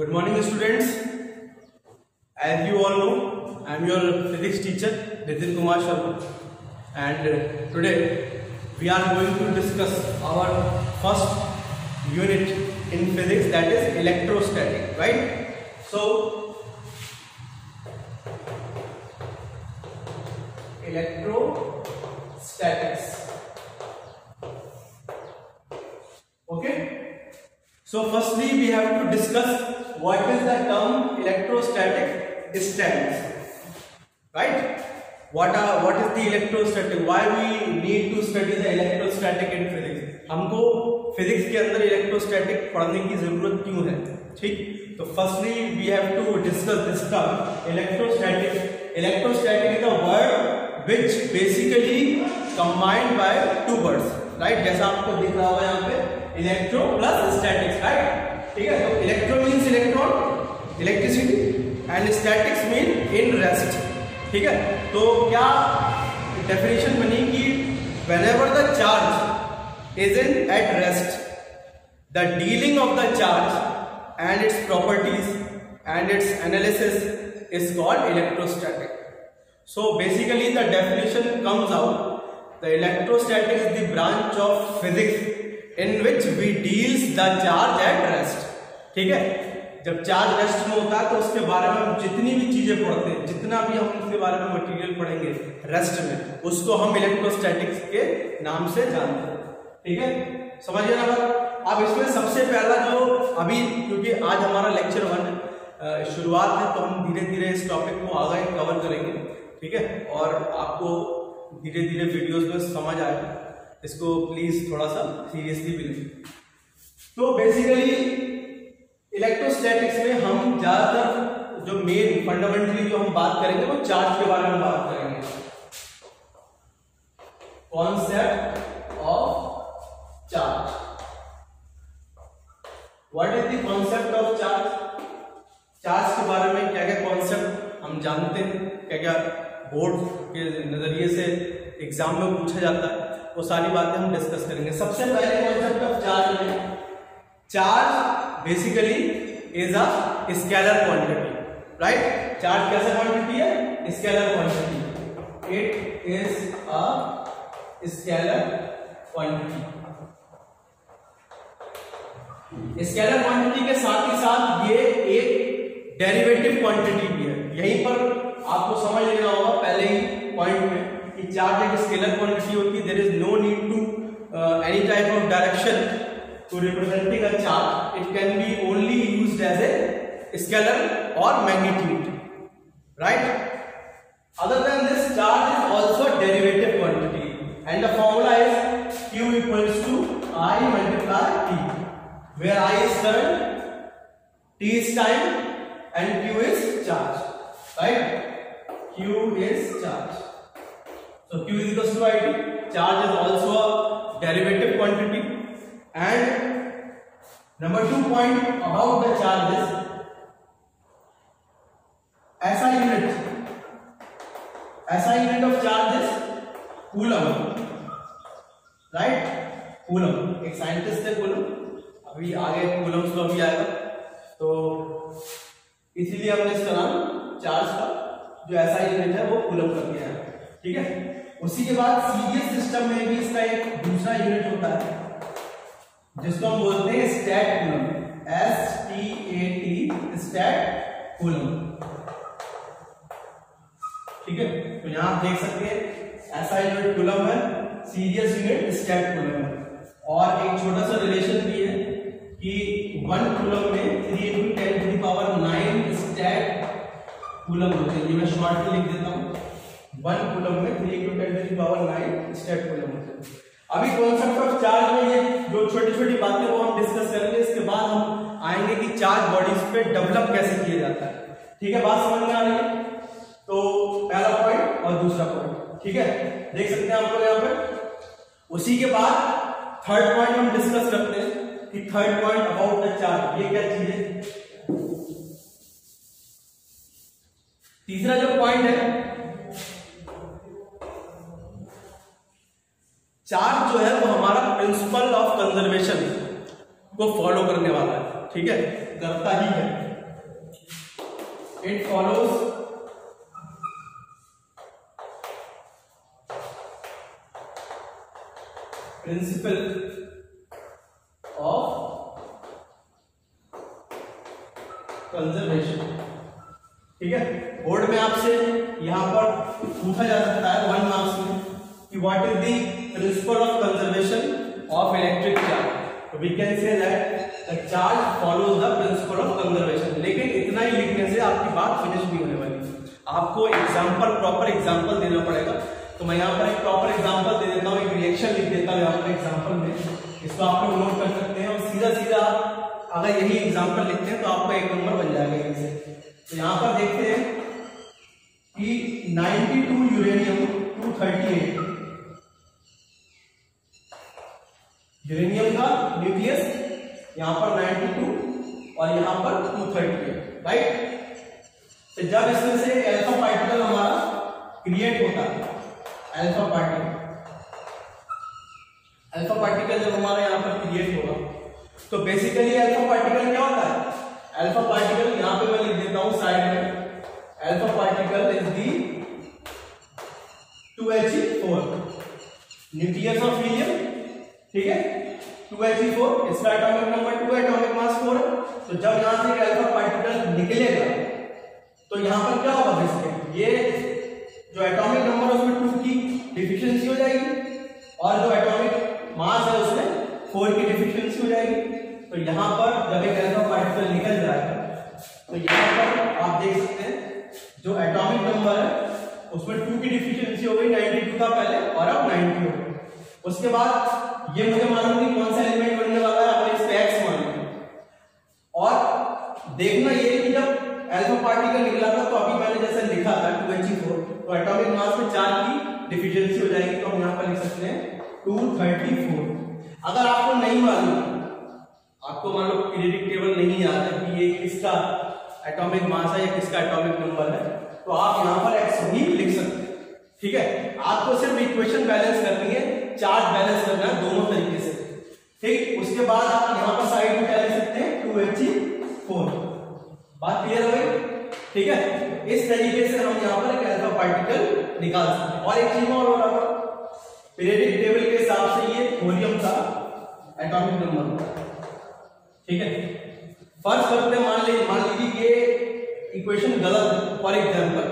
Good morning, students. As you all know, I am your physics teacher, Nitin Kumar Sharma, and today we are going to discuss our first unit in physics, that is electrostatic, right? So, electrostatics. Okay. So, firstly, we have to discuss what is the term electrostatic statics, right? What is the electrostatic? Why we need to study the electrostatic in physics? हमको physics के अंदर electrostatic पढ़ने की जरूरत क्यों है? ठीक, तो firstly we have to discuss this term electrostatic. Electrostatic is a word which basically combined by two words, right? जैसा आपको दिख रहा होगा यहाँ पे इलेक्ट्रो प्लस स्टैटिक्स, राइट? ठीक है, तो electro means electron, electricity, and statics mean in rest. ठीक है, तो क्या डेफिनेशन बनी कि whenever the charge is in at rest, the dealing of the charge and its properties and its analysis is called electrostatic. So basically the definition comes out, the electrostatic is the branch of physics in which we deals the charge at rest. ठीक है, जब charge rest में होता है तो उसके बारे में हम जितनी भी चीजें पढ़ते हैं, जितना भी हम उसके बारे में मटेरियल पढ़ेंगे रेस्ट में, उसको हम इलेक्ट्रोस्टैटिक्स के नाम से जानते हैं. ठीक है, समझिए ना बात. अब इसमें सबसे पहला जो अभी, क्योंकि आज हमारा लेक्चर 1 शुरुआत है, तो हम धीरे धीरे इस टॉपिक को आगे कवर करेंगे. ठीक है, और आपको धीरे धीरे वीडियोस में समझ आएगा. इसको प्लीज थोड़ा सा सीरियसली भी लीजिए. तो बेसिकली इलेक्ट्रोस्टैटिक्स में हम ज्यादातर जो मेन फंडामेंटली जो हम बात करेंगे वो चार्ज के बारे में बात करेंगे. Concept of charge. What is the concept of charge? Charge के बारे में क्या क्या कॉन्सेप्ट हम जानते हैं, क्या क्या बोर्ड के नजरिए से एग्जाम में पूछा जाता है, वो सारी बातें हम डिस्कस करेंगे. सबसे पहले कॉन्सेप्ट ऑफ चार्ज में, charge basically is a scalar quantity, right? Charge कैसा क्वांटिटी है? Scalar quantity. It is a scalar quantity. Scalar quantity के साथ ही साथ ये एक डेरिवेटिव क्वांटिटी भी है. यहीं पर आपको समझ लेना होगा पहले ही पॉइंट में कि चार्ज एक स्केलर क्वांटिटी होती है. There is no need to any type of direction to representing a charge. It can be only used as a scalar or magnitude, right? Other than this, charge is also a derivative quantity, and the formula is Q equals to I multiply T, where I is current, T is time, and Q is charge, right? Q is charge. So Q is equals to IT. Charge is also a derivative quantity. And number 2 point about the charges, SI unit of charge is coulomb, right? coulomb, एक scientist है coulomb, अभी आगे coulomb law भी आएगा, तो इसीलिए हमने इसका नाम चार्ज का जो SI यूनिट है वो coulomb कर दिया है. ठीक है, उसी के बाद सीरियस सिस्टम में भी इसका एक दूसरा यूनिट होता है जिसको हम बोलते हैं stat coulomb. STAT, stat coulomb. ठीक है, तो यहां आप देख सकते हैं ऐसा यूनिट कूलम है, सीरियस यूनिट स्टैट कूलम है. और एक छोटा सा रिलेशन भी है कि 1 कूलम में 3 × 10⁹ स्टैट कूलम होते हैं. ये मैं शॉर्ट में लिख देता हूं. 1 कूलम में 3 × 10⁹ स्टैट कूलम होते हैं. अभी कॉन्सेप्ट ऑफ चार्ज में ये जो छोटी छोटी बातें वो हम डिस्कस करेंगे. इसके बाद हम आएंगे कि चार्ज बॉडीज पे डेवलप कैसे किया जाता है. ठीक है, बात समझ में आ रही है? तो पहला पॉइंट और दूसरा पॉइंट, ठीक है, देख सकते हैं आप लोग यहाँ पे. उसी के बाद थर्ड पॉइंट हम डिस्कस करते हैं कि third point about the charge, ये क्या चीज है. तीसरा जो पॉइंट है, चार्ज जो है वो हमारा प्रिंसिपल ऑफ कंजर्वेशन को फॉलो करने वाला है. ठीक है, करता ही है। It follows principal of conservation. ठीक है, बोर्ड में आपसे यहां पर पूछा जा सकता है 1 मार्क्स में कि what is the principle of conservation of electric charge. तो we can say that the charge follows the principle of conservation. लेकिन इतना ही लिखने से आपकी बात फिनिश नहीं होने वाली, आपको एग्जांपल, प्रॉपर एग्जांपल देना पड़ेगा। तो मैं यहाँ पर एक प्रॉपर एग्जांपल दे देता हूँ, एक रिएक्शन लिख देता हूँ यहाँ पर एग्जांपल में, इसको आप लोग नोट कर सकते हैं और सीधा सीधा अगर यही एग्जांपल लिखते हैं तो आपका 1 नंबर बन जाएगा यहीं से। तो यहाँ पर देखते हैं कि 92 यूरेनियम 238, यूरेनियम का न्यूक्लियस यहाँ पर 92 और यहाँ पर 238, राइट। तो जब इसमें से अल्फा पार्टिकल हमारा क्रिएट होता है, अल्फा पार्टिकल जब हमारा यहाँ पर क्रिएट होगा तो बेसिकली अल्फा पार्टिकल क्या होता है? अल्फा पार्टिकल यहाँ पे मैं लिख देता हूं साइड में, alpha particle is the 2He4 nucleus of helium, ठीक है, 2He4, इसका एटॉमिक नंबर 2, एटॉमिक मास 4 है। तो जब यहां से अल्फा पार्टिकल निकलेगा तो यहां पर क्या होगा? बेसिकली ये जो एटॉमिक नंबर है उसमें 2 की डिफिशियंसी हो जाएगी और जो एटॉमिक मास है उसमें 4 की डिफिशियंसी हो जाएगी। तो यहां पर जब एक अल्फा पार्टिकल निकल जाएगा तो यहां पर आप देख सकते हैं जो एटॉमिक नंबर है उसमें 2 की डिफिशियंसी हो गई, 92 था पहले और अब 90 हो गई। उसके बाद ये मुझे मालूम नहीं कौन सा एलिमेंट बनने वाला है, अपने इसको x मान लेंगे। और देखना ये कि जब अल्फा पार्टिकल निकला था तो अभी मैंने जैसे लिखा था 2He4, तो एटॉमिक मास में 4 की डिफिशियंसी हो जाएगी। तो हम यहाँ पर लिख सकते हैं 234। अगर आपको नहीं मालूम, आपको मान लो पीरियडिक टेबल नहीं याद है कि ये किसका एटॉमिक मास है या किसका एटॉमिक नंबर है, तो आप यहाँ पर x भी लिख सकते हैं। ठीक है, आपको सिर्फ इक्वेशन बैलेंस करनी है, चार्ज बैलेंस करना है दोनों तरीके से। ठीक, उसके बाद आप यहाँ पर साइड में क्या लिख सकते हैं? 2He4। बात क्लियर हो गई? ठीक है, इस तरीके से हम यहाँ पर एक अल्फा पार्टिकल निकाल सकते हैं। और एक चीज और हो रहा है, पीरियडिक टेबल के हिसाब से ये थोरियम का एटॉमिक नंबर, ठीक है। फर्स्ट करते हैं, मान लीजिए ये इक्वेशन गलत है। फॉर एग्जांपल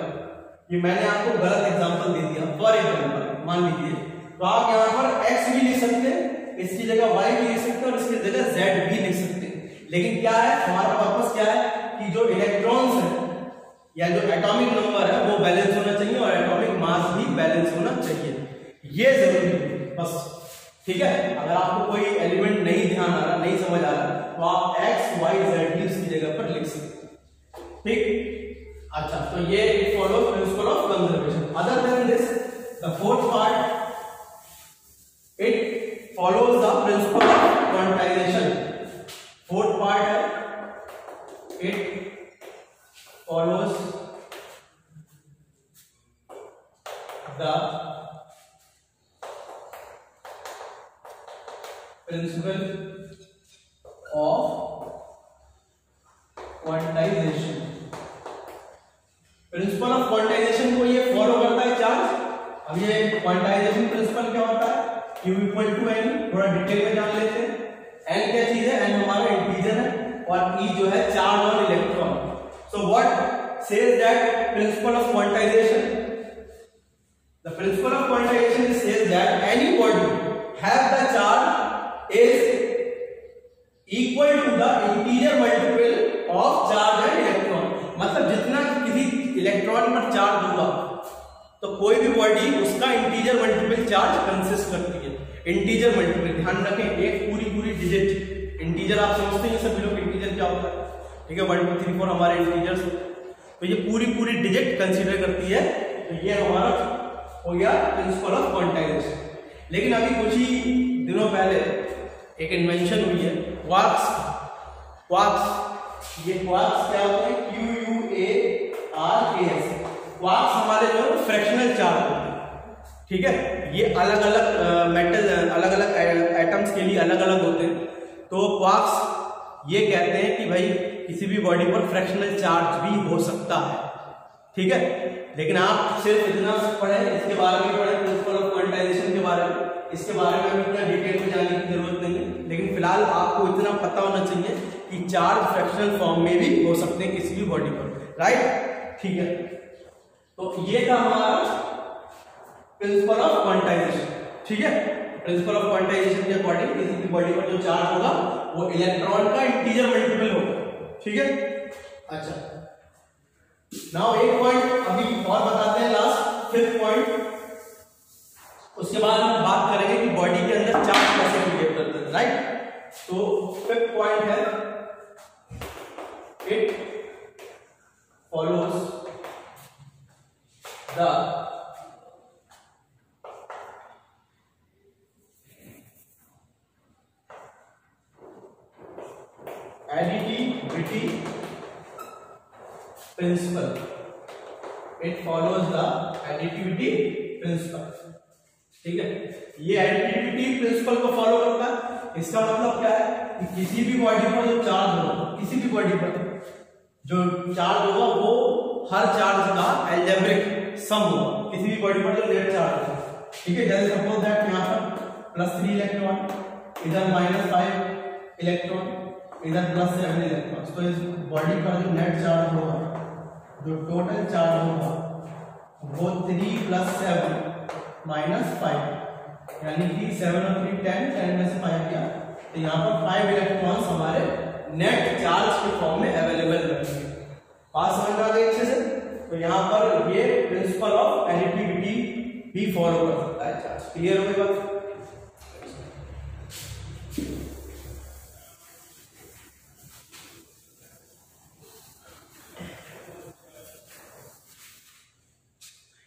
ये मैंने आपको गलत एग्जांपल दे दिया, फॉर एग्जांपल मान लीजिए, तो आप यहाँ पर x भी लिख सकते हैं, इसकी जगह y भी लिख सकते हैं और इसकी जगह z भी लिख सकते हैं। लेकिन क्या है हमारा पर्पस, क्या है कि जो इलेक्ट्रॉन्स है या जो एटॉमिक नंबर है वो बैलेंस होना चाहिए और एटॉमिक मास भी बैलेंस होना चाहिए, ये जरूरी है बस। ठीक है, अगर आपको कोई एलिमेंट नहीं ध्यान आ रहा, नहीं समझ आ रहा, तो आप x y z भी उसकी जगह पर लिख सकते हैं। ठीक, अच्छा, तो ये follow principle of conservation. Other than this the fourth part, it follows the principle of quantisation. Fourth part है it follows the principle of quantisation. Principle of quantisation को ये फॉलो करता है चार्ज। अब ये क्वांटाइजेशन प्रिंसिपल क्या होता है? Q इक्वल टू n, थोड़ा डिटेल में जान लेते हैं। n क्या चीज है? n हमारा इंटीजर है और e जो है चार्ज और electron. So what says that principle of quantization? The principle of quantization says that any body have the charge is equal to the integer multiple of charge and electron. मतलब जितना किसी electron पर charge होगा तो कोई भी body उसका integer multiple charge consist करती है। इंटीजर मल्टीपल, ध्यान रखें, एक पूरी डिजिट इंटीजर, आप समझते हैं सभी लोग इंटीजर क्या होता है, ठीक है। 1 2 3 4 हमारे इंटीजर्स, तो ये पूरी डिजिट कंसीडर करती है। तो ये हमारा हो गया प्रिंसिपल ऑफ क्वांटाइजेशन। लेकिन अभी कुछ ही दिनों पहले एक इन्वेंशन हुई है, क्वार्क्स। ये क्वार्क्स क्या होते हैं? QUARKS। क्वार्क्स हमारे जो फ्रैक्शनल चार्ज होते हैं, ठीक है। ये अलग अलग मेटल, अलग अलग एटम्स के लिए अलग अलग होते हैं। तो क्वार्क्स ये कहते हैं कि भाई किसी भी बॉडी पर फ्रैक्शनल चार्ज भी हो सकता है, ठीक है। लेकिन आप सिर्फ इतना पढ़े, इसके बारे में पढ़े, प्रिंसिपल ऑफ क्वांटाइजेशन के बारे में, इसके बारे में इतना डिटेल में जाने की जरूरत नहीं है। लेकिन फिलहाल आपको इतना पता होना चाहिए कि चार्ज फ्रैक्शनल फॉर्म में भी हो सकते हैं किसी भी बॉडी पर, राइट, ठीक है। तो ये था हमारा प्रिंसिपल ऑफ क्वांटाइजेशन, ठीक है। प्रिंसिपल ऑफ क्वांटाइजेशन के अकॉर्डिंग किसी भी बॉडी पर जो चार्ज होगा वो इलेक्ट्रॉन का इंटीजर मल्टीपल होगा, ठीक है। अच्छा, नाउ एक पॉइंट अभी और बताते हैं, लास्ट 5th पॉइंट, उसके बाद हम बात करेंगे कि बॉडी के अंदर चार्ज कैसे क्रिएट करते हैं, राइट। तो 5th पॉइंट है, it follows the additivity principle. It follows the additivity principle, ठीक है। ये एडिटिविटी प्रिंसिपल को फॉलो करता है। इसका मतलब क्या है कि किसी भी बॉडी पर जो चार्ज होगा, किसी भी बॉडी पर जो चार्ज होगा वो हर चार्ज का एल्जेब्रिक सम होगा, किसी भी बॉडी पर जो नेट चार्ज होगा, ठीक है। जैसे सपोज दैट यहाँ पर +3 इलेक्ट्रॉन, इधर -5 इलेक्ट्रॉन, इधर +7 इलेक्ट्रॉन, तो इस बॉडी पर जो नेट चार्ज होगा, जो टोटल चार्ज होगा वो 3 + 7 - 5, यानी कि 7 और 3 10 में से 5 गया, तो यहाँ पर 5 इलेक्ट्रॉन्स हमारे नेट चार्ज के फॉर्म में अवेलेबल रहेंगे। बात समझ आ गई अच्छे से। तो यहाँ पर ये प्रिंसिपल ऑफ एडिटिविटी भी फॉलो कर सकता है चार्ज, क्लियर हो गई बात।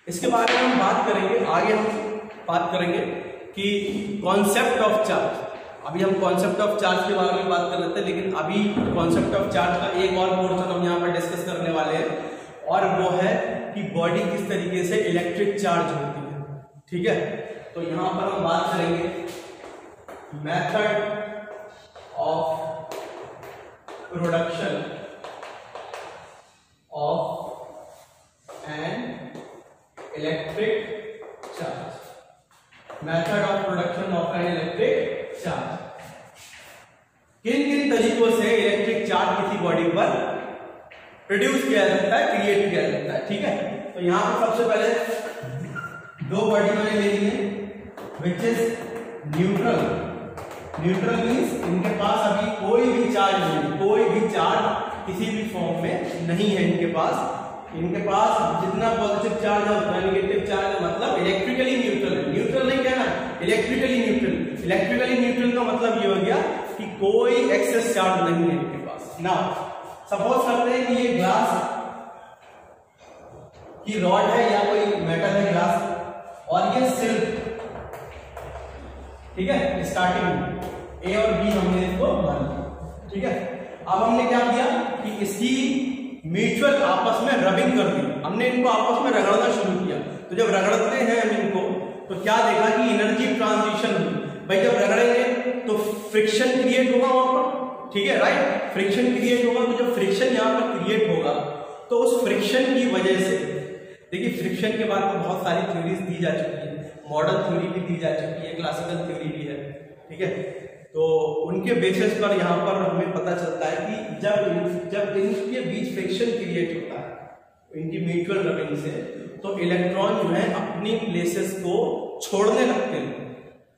इसके बारे में हम बात करेंगे, आगे हम बात करेंगे कि कॉन्सेप्ट ऑफ चार्ज। अभी हम कॉन्सेप्ट ऑफ चार्ज के बारे में बात कर रहे थे, लेकिन अभी कॉन्सेप्ट ऑफ चार्ज का एक और पोर्शन हम यहाँ पर डिस्कस करने वाले हैं, और वो है कि बॉडी किस तरीके से इलेक्ट्रिक चार्ज होती है, ठीक है। तो यहाँ पर हम बात करेंगे method of production of an electric charge, method of production of an electric charge. किन किन तरीकों से इलेक्ट्रिक चार्ज किसी बॉडी पर प्रोड्यूस किया जाता है, क्रिएट किया जाता है, ठीक है। तो यहां पर सबसे पहले दो बॉडी मैंने ले ली है, which is neutral. Neutral means इनके पास अभी कोई भी चार्ज नहीं, कोई भी चार्ज किसी भी फॉर्म में नहीं है इनके पास। इनके पास जितना पॉजिटिव चार्ज है उतना नेगेटिव चार्ज है, मतलब इलेक्ट्रिकली न्यूट्रल है। न्यूट्रल नहीं कहना, इलेक्ट्रिकली न्यूट्रल। इलेक्ट्रिकली न्यूट्रल का मतलब ये हो गया कि कोई एक्सेस चार्ज नहीं है इनके पास। नाउ सपोज करते हैं कि ये ग्लास की रॉड है या कोई मेटल है ग्लास, और ये सिल्क, ठीक है। स्टार्टिंग में ए और बी हमने इसको मान लिया, ठीक है। अब हमने क्या किया कि इसकी म्यूचुअल आपस में रबिंग कर दी, हमने इनको आपस में रगड़ना शुरू किया। तो जब रगड़ते हैं हम इनको, तो क्या देखा कि एनर्जी ट्रांजिशन हुई। भाई जब रगड़ेंगे तो फ्रिक्शन क्रिएट होगा वहां पर, ठीक है, राइट। फ्रिक्शन क्रिएट होगा, तो जब फ्रिक्शन यहाँ पर क्रिएट होगा तो उस फ्रिक्शन की वजह से, देखिए फ्रिक्शन के बारे में बहुत सारी थ्योरीज दी जा चुकी है, मॉडर्न थ्योरी भी दी जा चुकी है, क्लासिकल थ्योरी भी है, ठीक है। तो उनके बेसिस पर यहाँ पर हमें पता चलता है कि जब इनके बीच फ्रिक्शन क्रिएट होता है इनकी म्यूचुअल रबिंग से, तो इलेक्ट्रॉन जो है अपनी प्लेसेस को छोड़ने लगते हैं,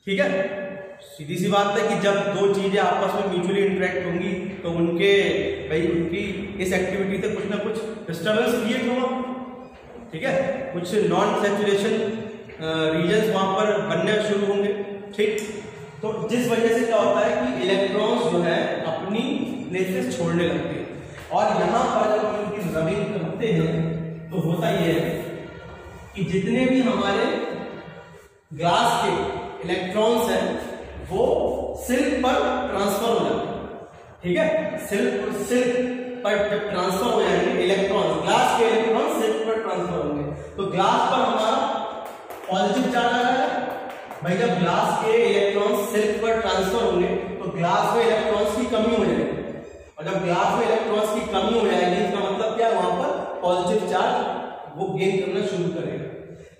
ठीक है। सीधी सी बात है कि जब दो चीजें आपस में म्यूचुअली इंटरेक्ट होंगी तो उनकी इस एक्टिविटी से कुछ ना कुछ डिस्टर्बेंस क्रिएट होगा, ठीक है। कुछ नॉन सैचुरेशन रीजन्स वहां पर बनने शुरू होंगे, ठीक। तो जिस वजह से क्या होता है कि इलेक्ट्रॉन्स जो है अपनी प्लेसेस छोड़ने लगते हैं। और यहाँ पर जब हम इनकी रबिंग करते हैं तो होता यह है कि जितने भी हमारे ग्लास के इलेक्ट्रॉन्स हैं वो सिल्क पर ट्रांसफर हो जाते हैं, ठीक है। सिल्क पर जब ट्रांसफर हो जाएंगे इलेक्ट्रॉन, ग्लास के इलेक्ट्रॉन सिल्क पर ट्रांसफर होंगे, तो ग्लास पर हमारा पॉजिटिव चार्ज आ रहा है। भाई जब ग्लास के इलेक्ट्रॉन्स सिल्क पर ट्रांसफर होंगे तो ग्लास में इलेक्ट्रॉन्स की कमी हो जाएगी, और जब ग्लास में इलेक्ट्रॉन्स की कमी हो जाएगी इसका मतलब क्या है, वहां पर पॉजिटिव चार्ज वो गेन करना शुरू करेगा।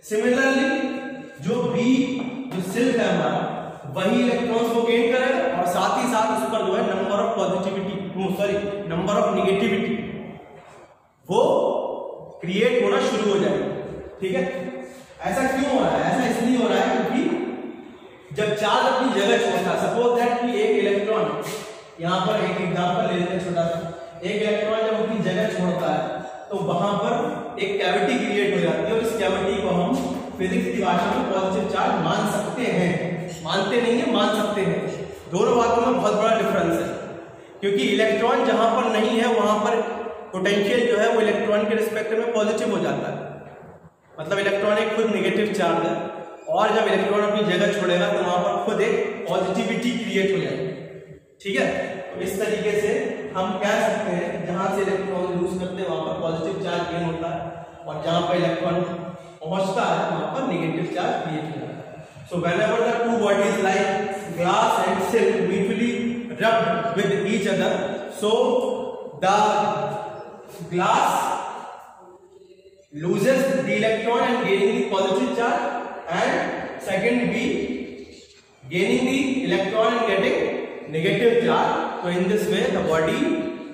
सिमिलरली जो सिल्क है हमारा वही इलेक्ट्रॉन्स को गेन करेगा और साथ ही साथ उस पर जो है number of number of negativity वो क्रिएट होना शुरू हो जाएगा। ठीक है, ऐसा क्यों हो रहा है? ऐसा इसलिए हो रहा है क्योंकि जब चार्ज अपनी जगह छोड़ता है, सपोज दैट कि एक इलेक्ट्रॉन, यहां पर एक एग्जांपल ले लेते हैं छोटा सा, एक इलेक्ट्रॉन जब अपनी जगह छोड़ता है तो वहां पर एक कैविटी क्रिएट हो जाती है और इस कैविटी को हम फिजिक्स की भाषा में पॉजिटिव चार्ज मान सकते हैं। मानते नहीं है, मान सकते हैं। दोनों बातों में बहुत बड़ा डिफरेंस है, क्योंकि इलेक्ट्रॉन जहां पर नहीं है वहां पर पोटेंशियल जो है वो इलेक्ट्रॉन के रिस्पेक्ट में पॉजिटिव हो जाता है, मतलब इलेक्ट्रॉन एक खुद नेगेटिव चार्ज है, और जब इलेक्ट्रॉन अपनी जगह छोड़ेगा तो वहां पर खुद एक पॉजिटिविटी क्रिएट हो जाएगी। ठीक है, तो इस तरीके से हम कह सकते हैं जहां से इलेक्ट्रॉन लूज करते हैं वहां पर पॉजिटिव चार्ज गेन होता है और जहां पर इलेक्ट्रॉन पहुंचता है वहां पर नेगेटिव चार्ज क्रिएट हो जाता है। सो whenever the two bodies like glass and silk mutually rubbed with each other, so the glass loses the electron and gaining the positive charge, and second B gaining the electron and getting negative charge. So in this way the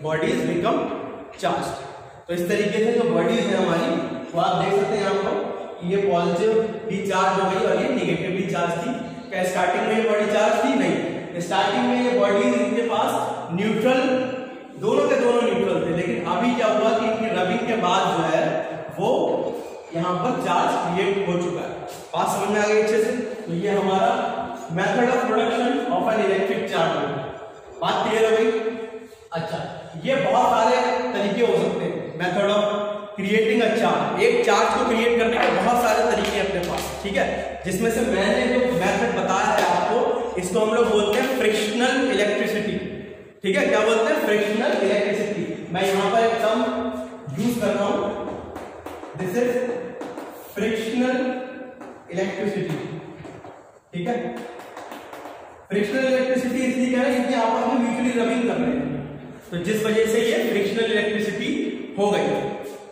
bodies become charged. तो इस तरीके से जो bodies है हमारी वो आप देख सकते हैं यहाँ पर ये पॉजिटिव भी चार्ज हो गई और ये नेगेटिव भी चार्ज थी। क्या स्टार्टिंग में ये बॉडी चार्ज थी? नहीं, स्टार्टिंग में ये बॉडीज इनके पास न्यूट्रल, दोनों के दोनों न्यूट्रल थे, लेकिन अभी क्या हुआ कि इनकी रबिंग के बाद जो है वो यहाँ पर चार्ज क्रिएट हो चुका है। बात समझ में आ गई अच्छे से? तो ये हमारा method of production of an electric charge है। बात क्लियर हो गई? अच्छा, ये बहुत सारे तरीके हो सकते हैं method of creating a charge. एक चार्ज को क्रिएट करने के बहुत सारे तरीके अपने पास, ठीक है, जिसमें से मैंने जो मेथड बताया है आपको, इसको हम लोग बोलते हैं फ्रिक्शनल इलेक्ट्रिसिटी। ठीक है, क्या बोलते हैं? Frictional electricity. मैं यहां पर एक टर्म यूज कर रहा हूं, दिस इज फ्रिक्शनल इलेक्ट्रिसिटी। ठीक है, फ्रिक्शनल इलेक्ट्रिसिटी इसलिए कह रहे हैं क्योंकि आपस में म्यूचुअली रबिंग कर रहे हैं, तो जिस वजह से ये फ्रिक्शनल इलेक्ट्रिसिटी हो गई।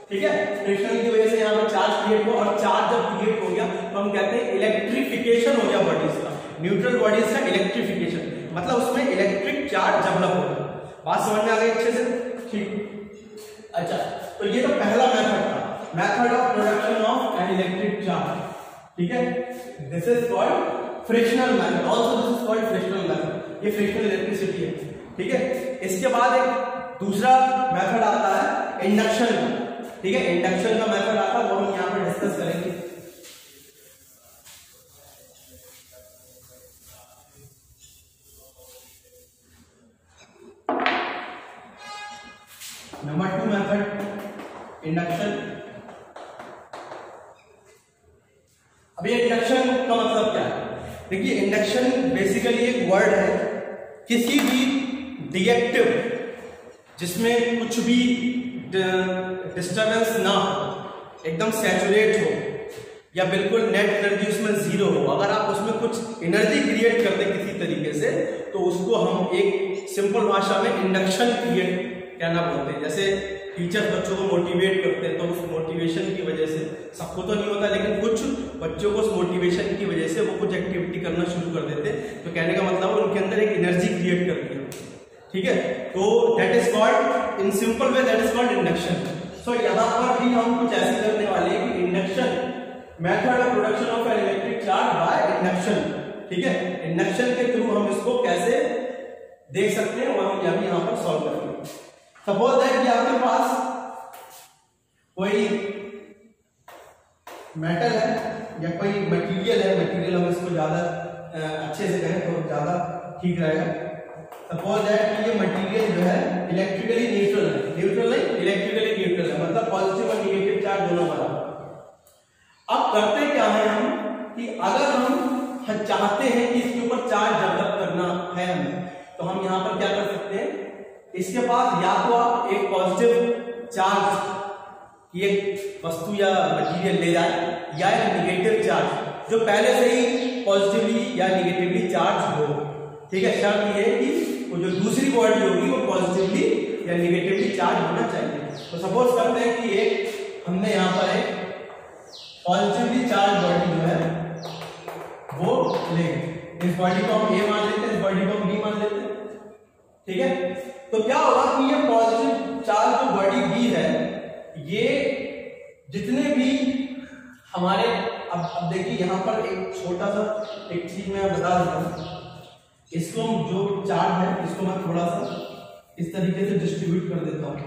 ठीक है, फ्रिक्शन की वजह से यहाँ पर चार्ज क्रिएट हुआ और चार्ज जब क्रिएट हो गया तो हम कहते हैं इलेक्ट्रिफिकेशन हो गया बॉडीज का, न्यूट्रल बॉडीज का इलेक्ट्रिफिकेशन, मतलब उसमें इलेक्ट्रिक चार्ज डेवलप हो गया। बात समझ में आ गई अच्छे से? ठीक। अच्छा, तो ये तो पहला मेथड था, method of production of an electric charge. ठीक है, this is called frictional method, also this is called frictional method. ये फ्रिक्शनल इलेक्ट्रिसिटी है। ठीक है, इसके बाद एक दूसरा मेथड आता है इंडक्शन का। ठीक है, इंडक्शन का मेथड आता है, वो हम यहां पर डिस्कस करेंगे। Number 2 method induction. अब ये इंडक्शन का मतलब क्या है? देखिए, इंडक्शन बेसिकली एक वर्ड है किसी भी रिएक्टिव जिसमें कुछ भी डिस्टर्बेंस ना हो, एकदम सैचुरेट हो या बिल्कुल नेट एनर्जी उसमें जीरो हो, अगर आप उसमें कुछ एनर्जी क्रिएट कर दें किसी तरीके से, तो उसको हम एक सिंपल भाषा में इंडक्शन क्रिएट कहना बोलते हैं। जैसे टीचर बच्चों को मोटिवेट करते हैं तो उस मोटिवेशन की वजह से, सबको तो नहीं होता लेकिन कुछ बच्चों को उस मोटिवेशन की वजह से वो कुछ एक्टिविटी करना शुरू कर देते हैं, तो कहने का मतलब उनके अंदर एक एनर्जी क्रिएट करती है। ठीक है, तो that is called, in simple way that is called induction. So यहां पर भी हम कुछ ऐसे करने वाले हैं कि induction, method of production of an electric charge by induction. ठीक है, इंडक्शन के थ्रू हम इसको कैसे देख सकते हैं और हम यहां पर सॉल्व करेंगे। सपोज दैट कि आपके पास कोई मेटल है या कोई मटेरियल है, मटेरियल हम इसको ज्यादा अच्छे से कहें तो ज्यादा ठीक रहेगा। सपोज दैट कि ये मटेरियल जो है इलेक्ट्रिकली न्यूट्रल है, न्यूट्रल नहीं, इलेक्ट्रिकली न्यूट्रल है, मतलब पॉजिटिव और नेगेटिव चार्ज दोनों वाला। अब करते क्या है हम कि अगर हम चाहते हैं कि इसके ऊपर चार्ज डेवलप करना है हमें, तो हम यहां पर क्या कर सकते हैं, इसके पास या तो आप एक पॉजिटिव चार्ज की एक वस्तु या मटेरियल ले जाए, या एक नेगेटिव चार्ज जो पहले से ही पॉजिटिवली या नेगेटिवली चार्ज हो। ठीक है, शर्त ये है कि तो जो दूसरी बॉडी होगी वो पॉजिटिवली या निगेटिवली चार्ज होना चाहिए। तो सपोज करते हैं कि एक हमने यहाँ पर एक पॉजिटिवली चार्ज बॉडी जो है वो लेंगे, इस बॉडी को हम ए मान लेते हैं, इस बॉडी को हम बी मान लेते हैं, ठीक है। तो क्या होगा कि ये पॉजिटिव चार्ज जो बॉडी बी है, ये जितने भी हमारे अब देखिए यहाँ पर एक छोटा सा एक चीज मैं बता देता हूँ, इसको जो चार्ज है इसको मैं थोड़ा सा इस तरीके से डिस्ट्रीब्यूट कर देता हूँ,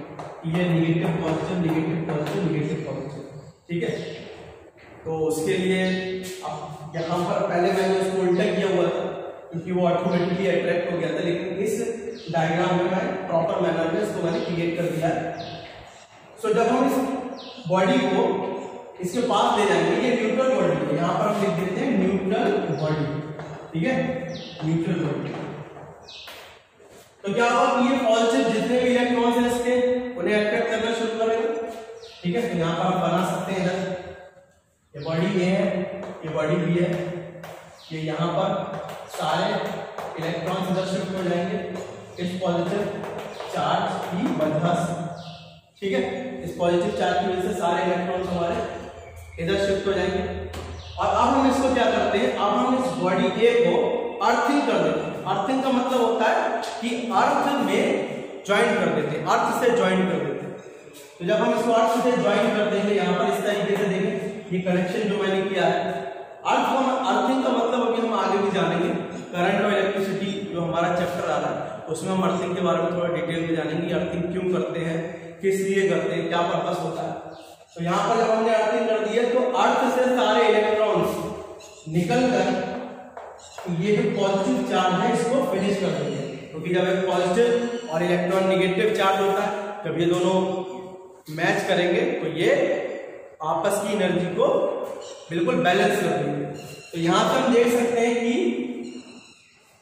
ये negative positive negative positive negative positive, ठीक है। तो उसके लिए अब यहाँ पर पहले मैंने उसको उल्टा किया हुआ था क्योंकि वो ऑटोमेटिकली अट्रैक्ट हो गया था, लेकिन इस डायग्राम में मैं प्रॉपर मैनर में इसको मैंने क्रिएट कर दिया है। सो जब हम इस बॉडी को इसके पास ले जाएंगे, ये न्यूट्रल बॉडी है, यहाँ पर हम लिख देते हैं न्यूट्रल बॉडी, ठीक है, न्यूट्रल बॉडी। तो क्या होगा कि ये पॉजिटिव जितने भी इलेक्ट्रॉन्स हैं इसके उन्हें अट्रैक्ट करना शुरू करेगा, ठीक है। तो यहाँ पर हम बना सकते हैं इधर ये बॉडी ए है, ये बॉडी बी है, ये यहाँ पर सारे इलेक्ट्रॉन्स इधर शिफ्ट हो जाएंगे इस पॉजिटिव चार्ज की वजह से, ठीक है। इस पॉजिटिव चार्ज की वजह से सारे इलेक्ट्रॉन्स हमारे इधर शिफ्ट हो जाएंगे। और अब हम इसको क्या करते हैं, अब हम इस बॉडी ए को अर्थिंग कर देते हैं। अर्थिंग का मतलब होता है कि अर्थ में ज्वाइन कर देते हैं, अर्थ से ज्वाइन कर देते हैं। तो जब हम इसको अर्थ से ज्वाइन कर देंगे, यहाँ पर इस तरीके से देखें ये कनेक्शन जो मैंने किया है, अर्थिंग का मतलब अभी हम आगे भी जानेंगे, करंट और इलेक्ट्रिसिटी जो हमारा चैप्टर आ रहा है उसमें हम अर्थिंग के बारे में थोड़ा डिटेल में जानेंगे, अर्थिंग क्यों करते हैं, किस लिए करते हैं, क्या पर्पस होता है। तो यहाँ पर जब हमने अर्थिंग कर दी है तो अर्थ से सारे इलेक्ट्रॉन्स निकलकर ये जो पॉजिटिव चार्ज है इसको फिनिश कर देते हैं, क्योंकि जब एक पॉजिटिव और इलेक्ट्रॉन निगेटिव चार्ज होता है, जब ये दोनों मैच करेंगे तो ये आपस की एनर्जी को बिल्कुल बैलेंस कर देंगे। तो यहाँ पे हम देख सकते हैं कि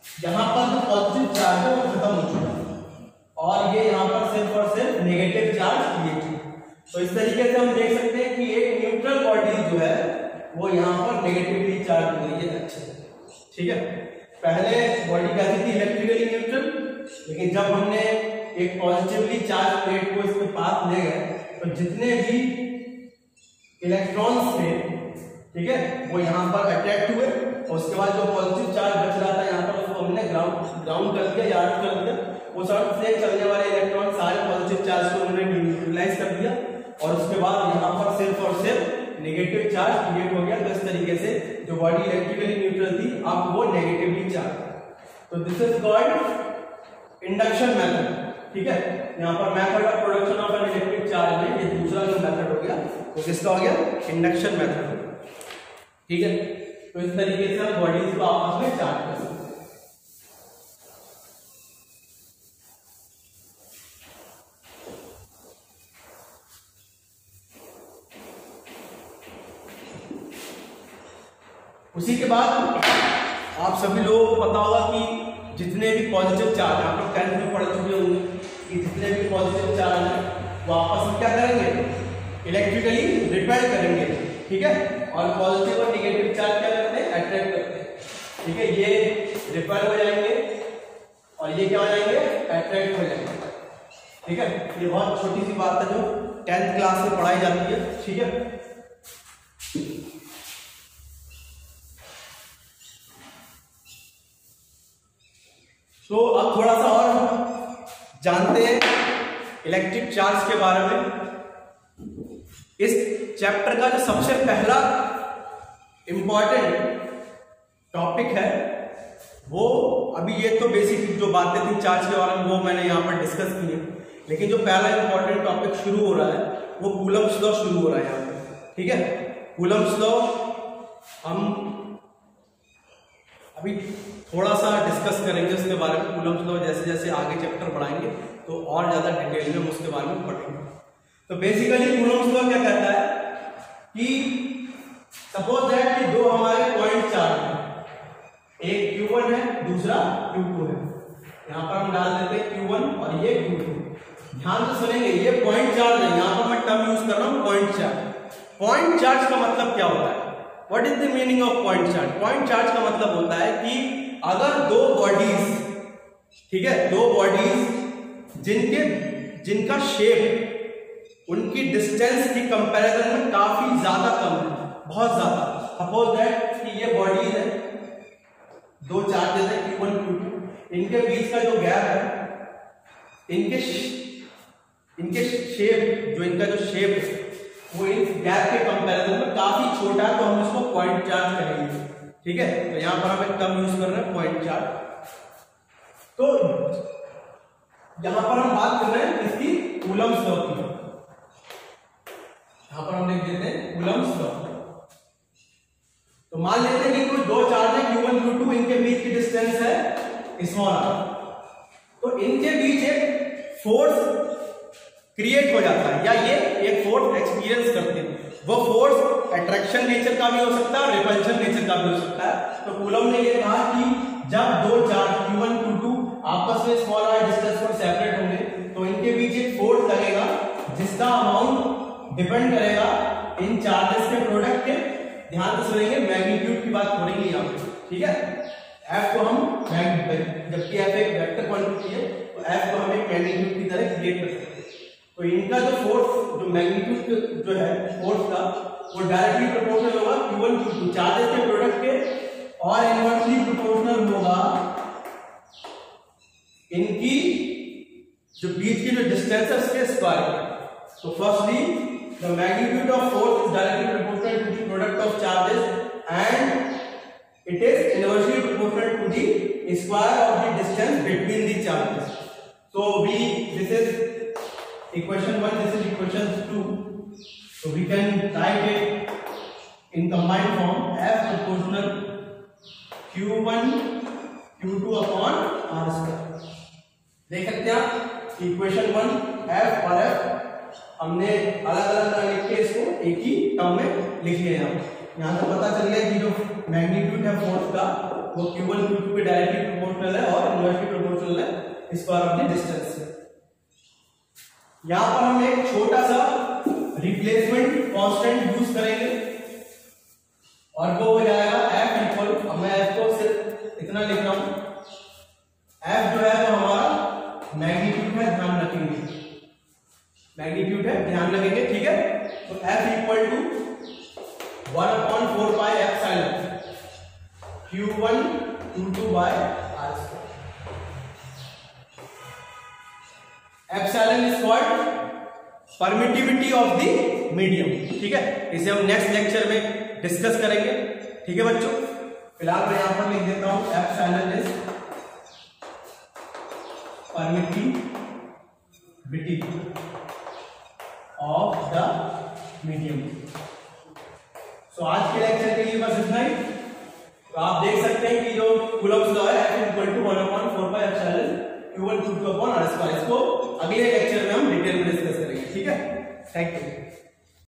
यहाँ पर जो पॉजिटिव चार्ज है वो खत्म हो चुका है और ये यहाँ पर सिर्फ और सिर्फ नेगेटिव चार्ज क्रिएट है। तो इस तरीके से हम देख सकते हैं कि एक न्यूट्रल बॉडी जो है वो यहाँ पर नेगेटिवली चार्ज हो गई है, अच्छे, ठीक है। पहले बॉडी कैसी थी, इलेक्ट्रिकली न्यूट्रल, लेकिन जब हमने एक पॉजिटिवली चार्ज प्लेट को इसके पास ले गए तो जितने भी इलेक्ट्रॉन्स थे, ठीक है, वो यहाँ पर अट्रैक्ट हुए और उसके बाद जो पॉजिटिव चार्ज बच रहा था यहाँ पर उसको हमने ग्राउंड कर दिया या अर्थ कर दिया। उस अर्थ से चलने वाले इलेक्ट्रॉन सारे पॉजिटिव चार्ज को उन्होंने न्यूट्रलाइज कर दिया और उसके बाद यहाँ पर सिर्फ और सिर्फ नेगेटिव चार्ज क्रिएट हो गया। तो इस तरीके से जो बॉडी इलेक्ट्रिकली न्यूट्रल थी अब वो नेगेटिवली चार्ज। तो this is called induction method, ठीक है। यहाँ पर method of production of an electric charge में ये दूसरा जो मेथड हो गया तो किसका हो गया, इंडक्शन मेथड, ठीक है। तो इस तरीके से हम बॉडीज को आपस में चार्ज कर सकते हैं। उसी के बाद आप सभी लोगों को पता होगा कि जितने भी पॉजिटिव चार्ज आप लोग 10th में पढ़ चुके होंगे कि जितने भी पॉजिटिव चार्ज हैं वो आपस में क्या करेंगे, इलेक्ट्रिकली रिपेल करेंगे, ठीक है। और पॉजिटिव और नेगेटिव चार्ज क्या करते हैं, अट्रैक्ट करते हैं, ठीक है। ये रिपेल हो जाएंगे और ये क्या हो जाएंगे, अट्रैक्ट हो जाएंगे, ठीक है। ये बहुत छोटी सी बात है जो 10th क्लास में पढ़ाई जाती है, ठीक है। तो अब थोड़ा सा और हम जानते हैं इलेक्ट्रिक चार्ज के बारे में। इस चैप्टर का जो सबसे पहला इंपॉर्टेंट टॉपिक है वो, अभी ये तो बेसिक जो बातें थी चार्ज के बारे में वो मैंने यहाँ पर डिस्कस की है, लेकिन जो पहला इंपॉर्टेंट टॉपिक शुरू हो रहा है वो कूलम्ब्स लॉ शुरू हो रहा है यहाँ पे, ठीक है। कूलम्ब्स लॉ हम अभी थोड़ा सा डिस्कस करेंगे उसके बारे में। कूलम्ब्स लॉ जैसे जैसे आगे चैप्टर बढ़ाएंगे तो और ज्यादा डिटेल में हम उसके बारे में पढ़ेंगे। तो बेसिकली कूलम्ब्स लॉ क्या कहता है कि सपोज दैट कि दो हमारे पॉइंट चार्ज है, एक Q1 है दूसरा Q2 है। यहाँ पर हम डाल देते हैं Q1 और ये Q2। ध्यान से सुनेंगे, ये पॉइंट चार्ज है, यहाँ पर मैं टर्म यूज कर रहा हूँ पॉइंट चार्ज। पॉइंट चार्ज का मतलब क्या होता है, what is the meaning of point charge? Point charge का मतलब होता है कि अगर दो बॉडीज ठीक है, दो बॉडीज जिनका शेप उनकी डिस्टेंस की कंपैरिजन में काफी ज्यादा कम है, बहुत ज्यादा। सपोज दैट कि ये बॉडीज है, दो चार्जेस है Q1 Q2, इनके बीच का जो गैप है, इनके शेप, जो इनका जो शेप है वो इस गैप के कंपैरिजन में काफी छोटा है, तो हम इसको पॉइंट चार्ज करेंगे। ठीक है, तो यहां पर हम एक टर्म यूज कर रहे हैं पॉइंट चार्ज। तो यहां पर हम बात कर रहे हैं इसकी कूलम्ब्स लॉ की। यहां पर हम लिख देते हैं कूलम्ब्स लॉ। तो मान लेते हैं कि कोई दो चार्ज है Q1 Q2, इनके बीच की डिस्टेंस है स्मॉल r, तो इनके बीच एक फोर्स क्रिएट हो जाता है, या ये एक फोर्स एक्सपीरियंस करते हैं। वो फोर्स अट्रैक्शन नेचर का भी हो सकता है और रिपल्शन नेचर का भी हो सकता है। तो कूलम ने ये कहा कि जब दो चार्ज Q1 Q2 आपस में स्मॉल r डिस्टेंस पर सेपरेट होंगे तो इनके बीच एक फोर्स लगेगा जिसका अमाउंट डिपेंड करेगा इन चार्जेस के प्रोडक्ट के। ध्यान से सुनेंगे, मैग्नीट्यूड की बात हो रही है यहाँ पे। ठीक है, F को हम जबकि F एक वेक्टर क्वांटिटी है तो F को हम एक मैग्नीट्यूड की तरह क्रिएट कर सकते हैं। तो इनका जो फोर्स, जो मैग्नीट्यूड जो है फोर्स का, वो डायरेक्टली प्रोपोर्शनल होगा Q1 Q2 चार्जेस के प्रोडक्ट के, और इनवर्सली प्रोपोर्शनल होगा इनकी जो बीच की जो डिस्टेंस है उसके स्क्वायर का। तो firstly the magnitude of force is directly proportional to the product of charges and it is inversely proportional to the square of the distance between the charges. So this is equation 1, this is equation 2, so we can write it in combined form F proportional Q1 Q2 upon R square। देख सकते हैं आप equation 1 F और F हमने अलग अलग लिख के इसको एक ही टर्म में लिख लिया है। यहाँ से पता चल गया कि जो मैग्नीट्यूड है फोर्स का वो Q1 Q2 पे डायरेक्टली प्रोपोर्शनल है और इनवर्सली प्रोपोर्शनल है स्क्वायर ऑफ द डिस्टेंस से। यहां पर हम एक छोटा सा रिप्लेसमेंट कांस्टेंट यूज करेंगे और वो हो जाएगा F इक्वल, मैं F को सिर्फ इतना लिख रहा हूं, F जो है वो हमारा मैग्नीट्यूड है, ध्यान रखेंगे मैग्नीट्यूड है, ध्यान रखेंगे। ठीक है, तो F equal to 1/4 pi epsilon Q1 Q2 by R square. Epsilon is called permittivity of the medium. ठीक है, इसे हम नेक्स्ट लेक्चर में डिस्कस करेंगे। ठीक है बच्चों, फिलहाल मैं यहां पर लिख देता हूं epsilon is permittivity of the medium. So आज के लेक्चर के लिए बस इतना ही। तो आप देख सकते हैं कि जो कूलम्ब्स लॉ है F equal to 1/4 pi epsilon Q1 Q2 upon R square, इसको अगले लेक्चर में हम डिटेल में डिस्कस करेंगे। ठीक है, थैंक यू।